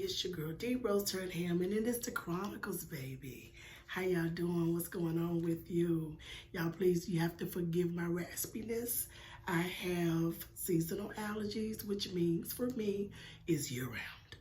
it's your girl D Rose Turnham, and it is the Chronicles, baby. How y'all doing? What's going on with you? Y'all, please, you have to forgive my raspiness. I have seasonal allergies, which means for me is year round.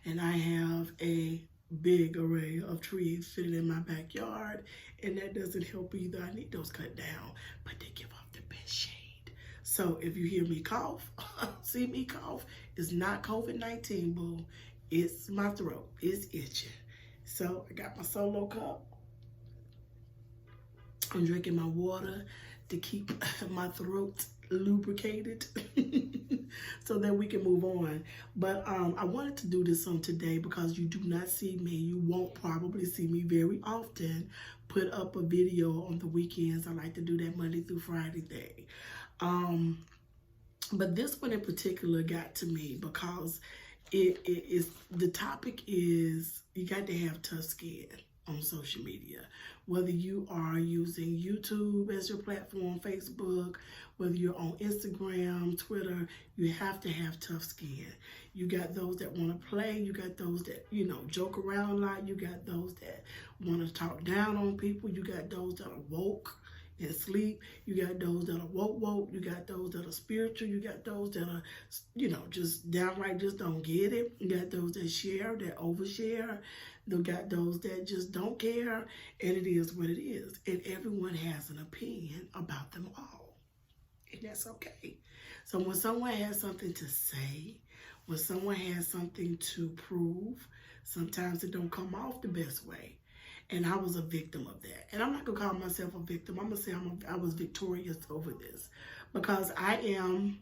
And I have a big array of trees sitting in my backyard, and that doesn't help either. I need those cut down, but they give off the best shade. So if you hear me cough, see me cough, it's not COVID-19, boo. It's my throat. It's itching. So I got my solo cup. I'm drinking my water to keep my throat lubricated so that we can move on. But I wanted to do this on today because you do not see me. You won't probably see me very often put up a video on the weekends. I like to do that Monday through Friday thing. But this one in particular got to me because it is, the topic is, you got to have tough skin on social media. Whether you are using YouTube as your platform, Facebook, whether you're on Instagram, Twitter, you have to have tough skin. You got those that want to play. You got those that, joke around a lot. You got those that want to talk down on people. You got those that are woke and sleep. You got those that are woke. You got those that are spiritual. You got those that are, just downright just don't get it. You got those that share, that overshare. You got those that just don't care. And it is what it is. And everyone has an opinion about them all. And that's okay. So when someone has something to say, when someone has something to prove, sometimes it don't come off the best way. And I was a victim of that. And I'm not going to call myself a victim. I'm going to say I was victorious over this. Because I am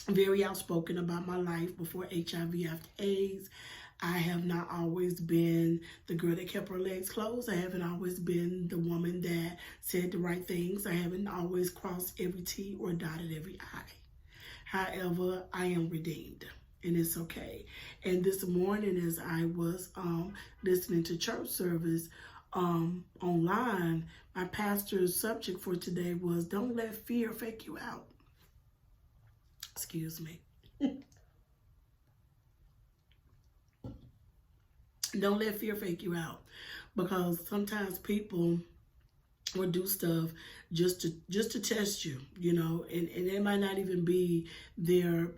very outspoken about my life before HIV, after AIDS. I have not always been the girl that kept her legs closed. I haven't always been the woman that said the right things. I haven't always crossed every T or dotted every I. However, I am redeemed. And it's okay. And this morning, as I was listening to church service online, my pastor's subject for today was, don't let fear fake you out. Excuse me. Don't let fear fake you out. Because sometimes people will do stuff just to test you, and it might not even be their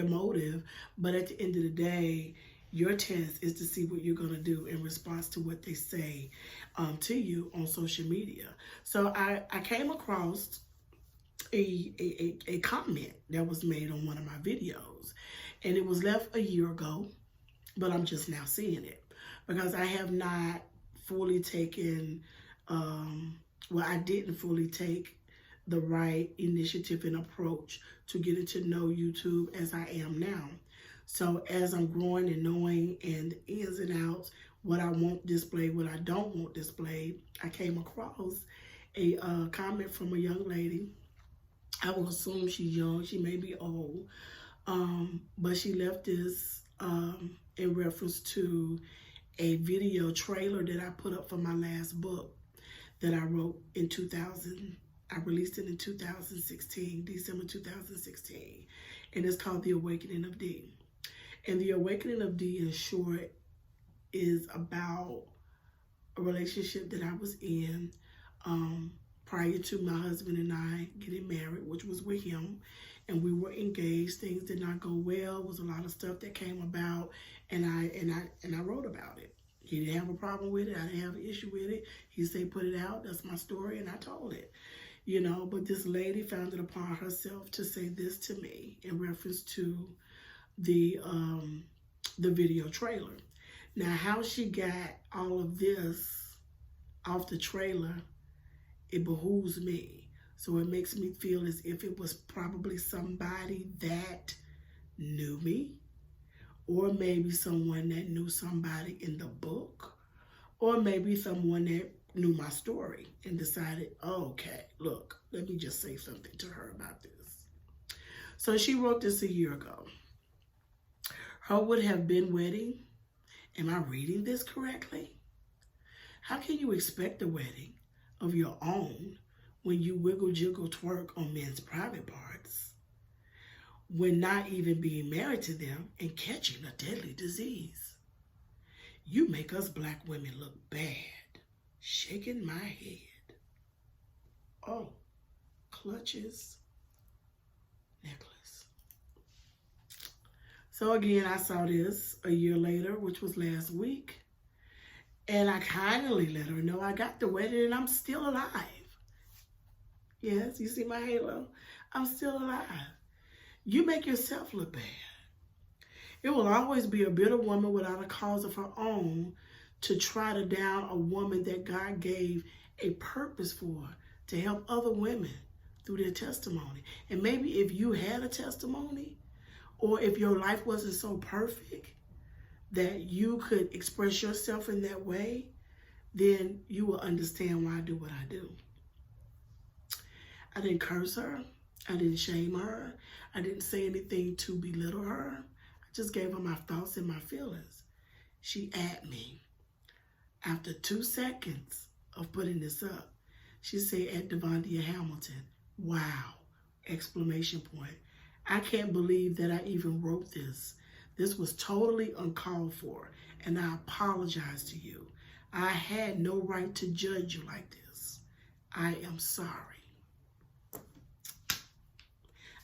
motive, but at the end of the day, your test is to see what you're going to do in response to what they say to you on social media. So I came across a comment that was made on one of my videos, and it was left a year ago, but I'm just now seeing it because I have not fully taken, I didn't fully take the right initiative and approach to getting to know YouTube as I am now. So as I'm growing and knowing and the ins and outs, what I want displayed, what I don't want displayed, I came across a comment from a young lady. I will assume she's young. She may be old. But she left this in reference to a video trailer that I put up for my last book that I wrote in 2000. I released it in 2016, December 2016, and it's called The Awakening of D. And The Awakening of D, in short, is about a relationship that I was in prior to my husband and I getting married, which was with him, and we were engaged. Things did not go well. There was a lot of stuff that came about, and I wrote about it. He didn't have a problem with it. I didn't have an issue with it. He said, put it out. That's my story, and I told it. But this lady found it upon herself to say this to me in reference to the video trailer. Now, how she got all of this off the trailer, it behooves me. So it makes me feel as if it was probably somebody that knew me, or maybe someone that knew somebody in the book, or maybe someone that knew my story and decided, oh, okay, look, let me just say something to her about this. So she wrote this a year ago. Her would have been wedding. Am I reading this correctly? How can you expect a wedding of your own when you wiggle, jiggle, twerk on men's private parts? when not even being married to them and catching a deadly disease. You make us black women look bad. Shaking my head. Oh, clutches, necklace. So again, I saw this a year later, which was last week. And I kindly let her know I got the wedding and I'm still alive. Yes, you see my halo? I'm still alive. You make yourself look bad. It will always be a bitter woman without a cause of her own to try to down a woman that God gave a purpose for to help other women through their testimony. And maybe if you had a testimony, or if your life wasn't so perfect that you could express yourself in that way, then you will understand why I do what I do. I didn't curse her. I didn't shame her. I didn't say anything to belittle her. I just gave her my thoughts and my feelings. She at me. After 2 seconds of putting this up, she said, at Devondia Hamilton, wow, exclamation point. I can't believe that I even wrote this. This was totally uncalled for, and I apologize to you. I had no right to judge you like this. I am sorry.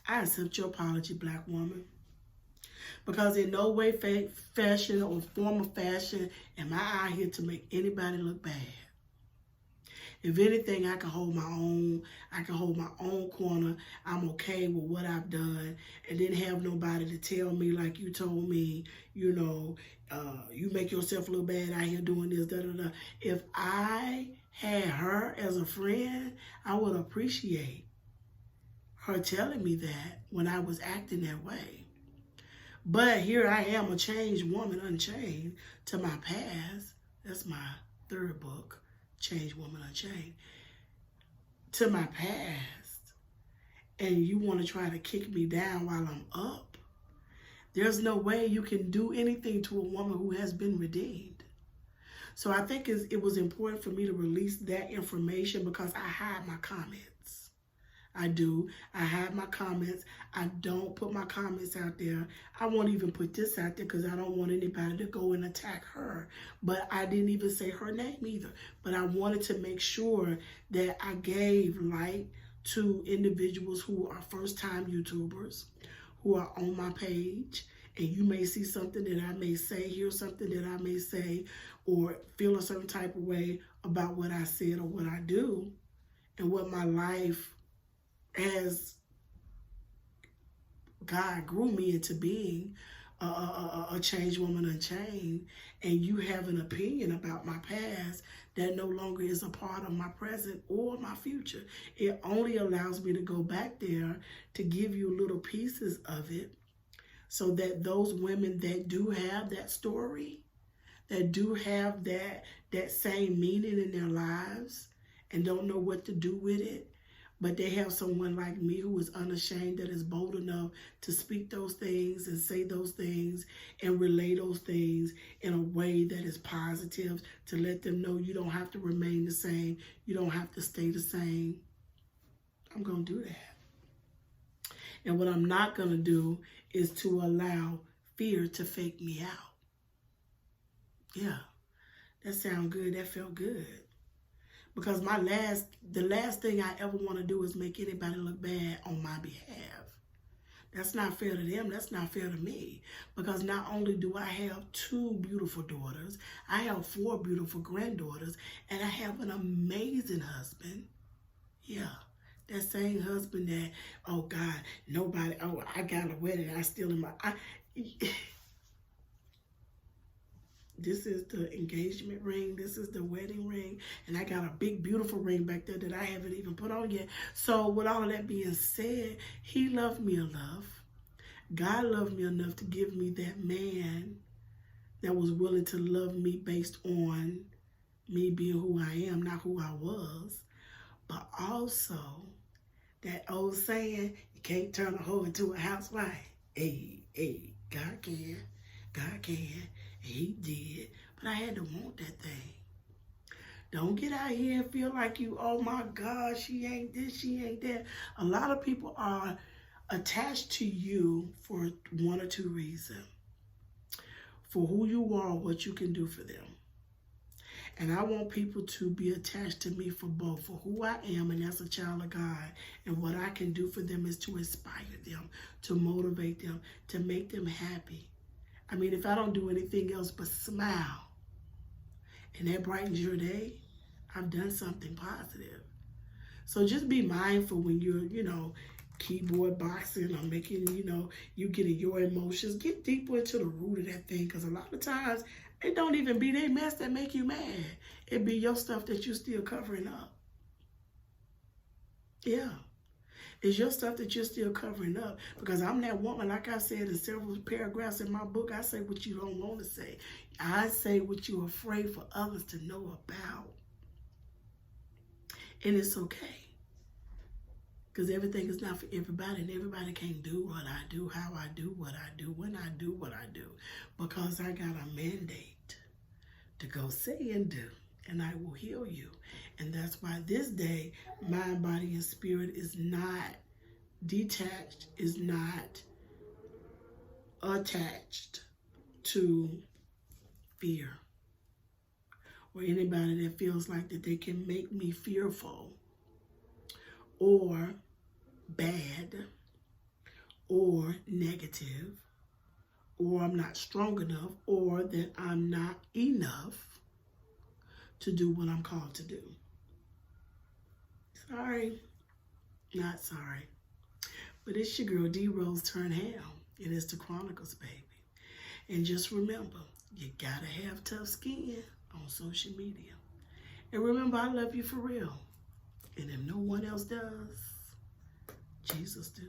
I accept your apology, black woman, because in no way, fashion, or form of fashion am I out here to make anybody look bad. If anything, I can hold my own. I can hold my own corner. I'm okay with what I've done, and didn't have nobody to tell me like you told me, you know, you make yourself look bad out here doing this, da, da, da. If I had her as a friend, I would appreciate her telling me that when I was acting that way. But here I am, a changed woman, unchained to my past. That's my third book. Change Woman Unchained, to my past, and you want to try to kick me down while I'm up. There's no way you can do anything to a woman who has been redeemed. So I think it was important for me to release that information because I hide my comments. I do. I hide my comments. I don't put my comments out there. I won't even put this out there because I don't want anybody to go and attack her. But I didn't even say her name either. But I wanted to make sure that I gave light to individuals who are first-time YouTubers, who are on my page. And you may see something that I may say, hear something that I may say, or feel a certain type of way about what I said or what I do and what my life as God grew me into being a changed woman unchained, and you have an opinion about my past that no longer is a part of my present or my future. It only allows me to go back there to give you little pieces of it so that those women that do have that story, that do have that same meaning in their lives and don't know what to do with it, but they have someone like me who is unashamed, that is bold enough to speak those things and say those things and relay those things in a way that is positive, to let them know you don't have to remain the same. You don't have to stay the same. I'm going to do that. And what I'm not going to do is to allow fear to fake me out. Yeah, that sounds good. That felt good. Because the last thing I ever want to do is make anybody look bad on my behalf. That's not fair to them. That's not fair to me. Because not only do I have 2 beautiful daughters, I have 4 beautiful granddaughters, and I have an amazing husband. Yeah, that same husband that, oh God, nobody, oh, I got a wedding, I still in my, this is the engagement ring. This is the wedding ring. And I got a big, beautiful ring back there that I haven't even put on yet. So with all of that being said, he loved me enough. God loved me enough to give me that man that was willing to love me based on me being who I am, not who I was. But also that old saying, you can't turn a hoe into a housewife. Hey, God can. God can. He did. But I had to want that thing. Don't get out here and feel like you, oh my God, she ain't this, she ain't that. A lot of people are attached to you for one or two reasons. For who you are, what you can do for them. And I want people to be attached to me for both, for who I am, and as a child of God. And what I can do for them is to inspire them, to motivate them, to make them happy. I mean, if I don't do anything else but smile, and that brightens your day, I've done something positive. So just be mindful when you're, keyboard boxing or making, you getting your emotions. Get deeper into the root of that thing, because a lot of times it don't even be their mess that make you mad. It be your stuff that you still covering up. Yeah. It's your stuff that you're still covering up. Because I'm that woman, like I said in several paragraphs in my book, I say what you don't want to say. I say what you're afraid for others to know about. And it's okay. Because everything is not for everybody, and everybody can't do what I do, how I do what I do, when I do what I do. Because I got a mandate to go say and do, and I will heal you. And that's why this day, mind, body, and spirit is not detached, is not attached to fear. Or anybody that feels like that they can make me fearful, or bad, or negative, or I'm not strong enough, or that I'm not enough to do what I'm called to do. Sorry, not sorry. But it's your girl D Rose Turnham. It is the Chronicles, baby. And just remember, you gotta have tough skin on social media. And remember, I love you for real. And if no one else does, Jesus do.